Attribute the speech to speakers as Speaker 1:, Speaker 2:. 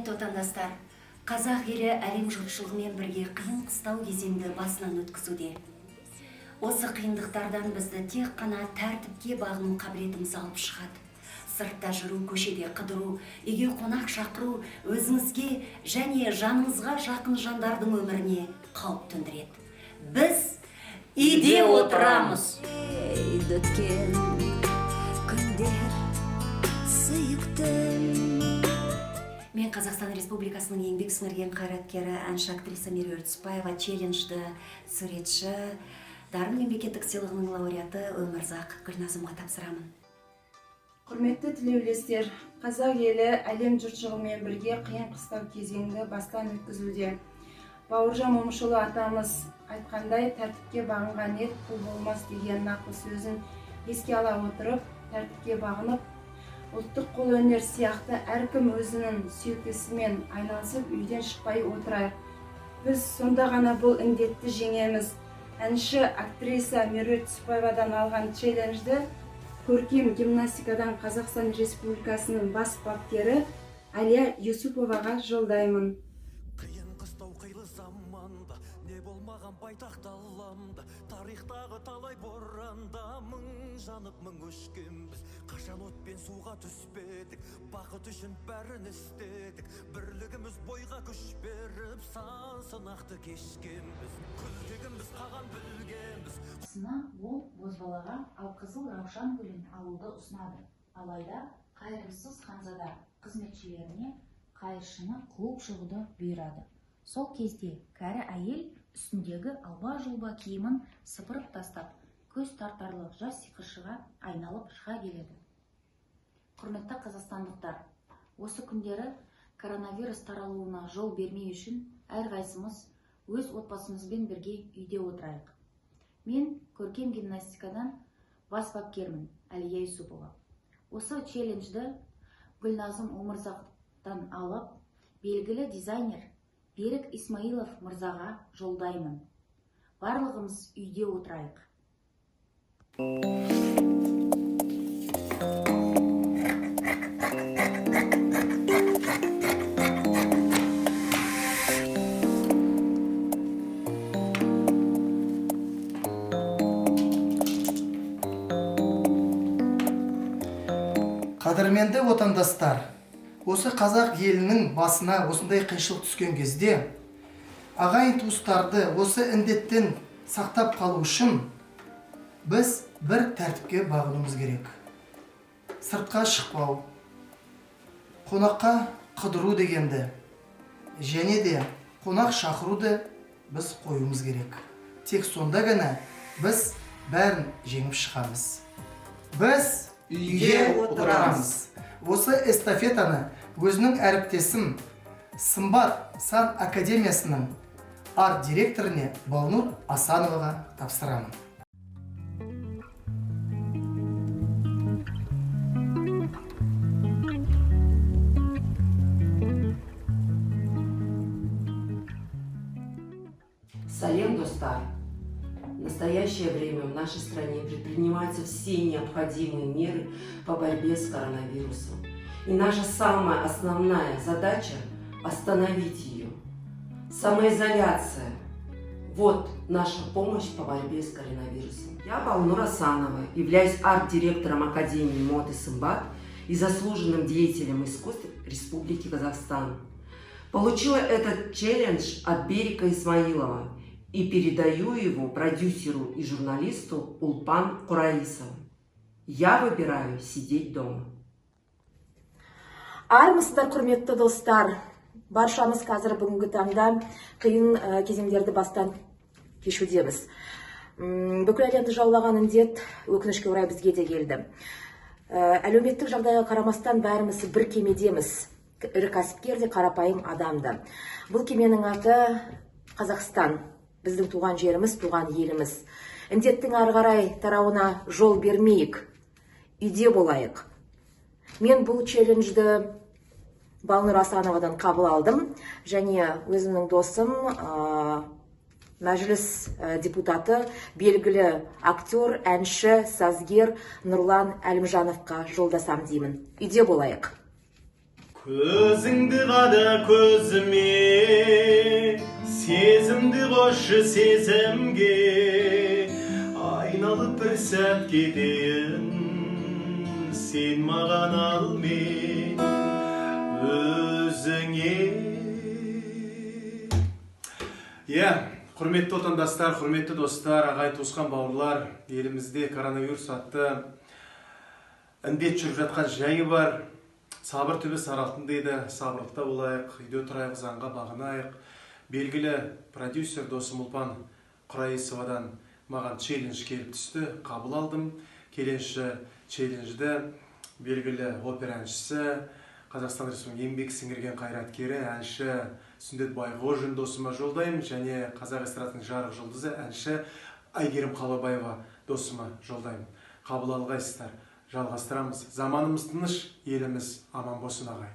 Speaker 1: Құрметті отандастар, қазақ елі әлем жұртшылығымен бірге қиын қыстау кезеңді басынан өткізуде. Осы қиындықтардан бізді тек қана тәртіпке бағыну қабілетіміз алып шығады. Сыртта жүру, көшеде қыдыру, үйге қонақ шақыру өзіңізге және жаныңызға жақын жандардың өміріне қауіп төндіреді. Біз үйде отырамыз. Мен Қазақстан Республикасының еңбек сіңірген қайраткері, әнші актриса Меруерт Түсіпбаева челленджді суретші, дарын мемлекеттік сыйлығының лауреаты Өмірзақ Гүлназымға тапсырамын.
Speaker 2: Құрметті тілеулестер, қазақ елі әлем жұртшылығымен бірге қиын қыстау кезеңді бастан өткізуде. Бауыржан Момышұлы атамыз айтқандай, тәртіпке бағынған ел құл болмас деген нақыл сөзін еске ала отырып, тәртіпке бағынып, ұлттық қолөнер сияқты әркім өзінің сүйіктісімен айналысып үйден шықпай отырайық. Біз сонда ғана бұл індетті жеңеміз. Әнші актриса Меруерт Түсіпбаевадан алған челленджді көркем гимнастикадан Қазақстан Республикасының бас бапкері Әлия Юсуповаға жолдаймын.
Speaker 3: Қиын қыстау қилы заманда, не болмаған байтақ даламда, тарихтағы талай боранда мың жанып мың өшкенбіз. Қашан отпен суға түспедік, бақыт үшін бәрін істедік, бірлігіміз бойға күш беріп, сан сынақты кешкенбіз. Күлтегіміз қаған білгенбіз.
Speaker 4: Ол бозбалаға алқызыл раушан гүлін алуды ұсынады. Алайда қайырымсыз ханзада қызметшілеріне қайыршыны қуып шығуды бұйырады. Сол кезде кәрі әйел үстіндегі алба-жұлба киімін сыпырып тастап, көз тартарлы жас сиқыршыға айналып шыға келеді. Құрметті қазақстандықтар, осы күндері коронавирус таралуына жол бермей үшін әрқайсымыз өз отбасымызбен бірге үйде отырайық. Мен көркем гимнастикадан бас бапкермін Әлия Юсупова. Осы челленджді Гүлназым Өмірзақтан алып, белгілі дизайнер Берік Исмаилов мырзаға жолдаймын. Барлығымыз үйде отырайық.
Speaker 5: Қадірменді отандастар, осы қазақ елінің басына осындай қиыншылық түскен кезде ағайын туыстарды осы індеттен сақтап қалу үшін біз бір тәртіпке бағынуымыз керек. Сыртқа шықпау, қонаққа қыдыру дегенді, және де қонақ шақыруды біз қоюымыз керек. Тек сонда ғана біз бәрін жеңіп шығамыз. Біз үйде отырамыз. Осы эстафетаны өзінің әріптесім Сымбат Сан Академиясының арт директоріне Балнур Асановаға тапсырамын.
Speaker 6: Салем, достар! В настоящее время в нашей стране предпринимаются все необходимые меры по борьбе с коронавирусом. И наша самая основная задача – остановить ее. Самоизоляция – вот наша помощь по борьбе с коронавирусом. Я Балнур Асанова, являюсь арт-директором Академии моды Сымбат и заслуженным деятелем искусств Республики Казахстан. Получила этот челлендж от Берика Исмаилова и передаю его продюсеру и журналисту Улпан Кураисову. Я выбираю сидеть дома.
Speaker 4: Армысыздар, құрметті достар. Баршамыз қазір бүгінгі таңда қиын кезеңдерді бастан кешудеміз. Бүкіл әлемді жаулаған індет өкінішке орай бізге де келді. Әлеуметтік жағдайға қарамастан бәріміз бір кемедеміз. Ірі кәсіпкер де қарапайым адамды. Бұл кеменің аты Қазақстан. Біздің туған жеріміз, туған еліміз. Індеттің ары қарай тарауына жол бермейік. Үйде болайық. Мен бұл челленджді Балнур Асановадан қабыл алдым. Және өзімнің досым, мәжіліс депутаты, белгілі актер, әнші, сазгер Нұрлан Әлімжановқа жолдасам деймін. Үйде болайық.
Speaker 7: Көзіңді қада көзіме, сезімді қосшы сезімге, айналып бір сәт кетейін, сен маған ал мен өзіңе. Құрметті отандастар, құрметті достар, ағай туысқан бауырлар, елімізде коронавирус атты індет жүріп жатқан жайы бар. Сабыр түбі саралтын дейді, сабырлықта болайық, үйде тұрайық, заңға бағынайық. Белгілі продюсер досым Ұлпан Құрайысовадан маған челлендж келіп түсті, қабыл алдым. Келесі челленджді белгілі опера әншісі, Қазақстан Республикасының еңбек сіңірген қайраткері, әнші Сүндет Байғожин досыма жолдаймын, және қазақ эстрадасының жарық жұлдызы әнші Әйгерім Қалабаева досыма жолдаймын. Қабыл алғайсыздар. Жалғастырамыз. Заманымыз тыныш, еліміз аман болсын ағай.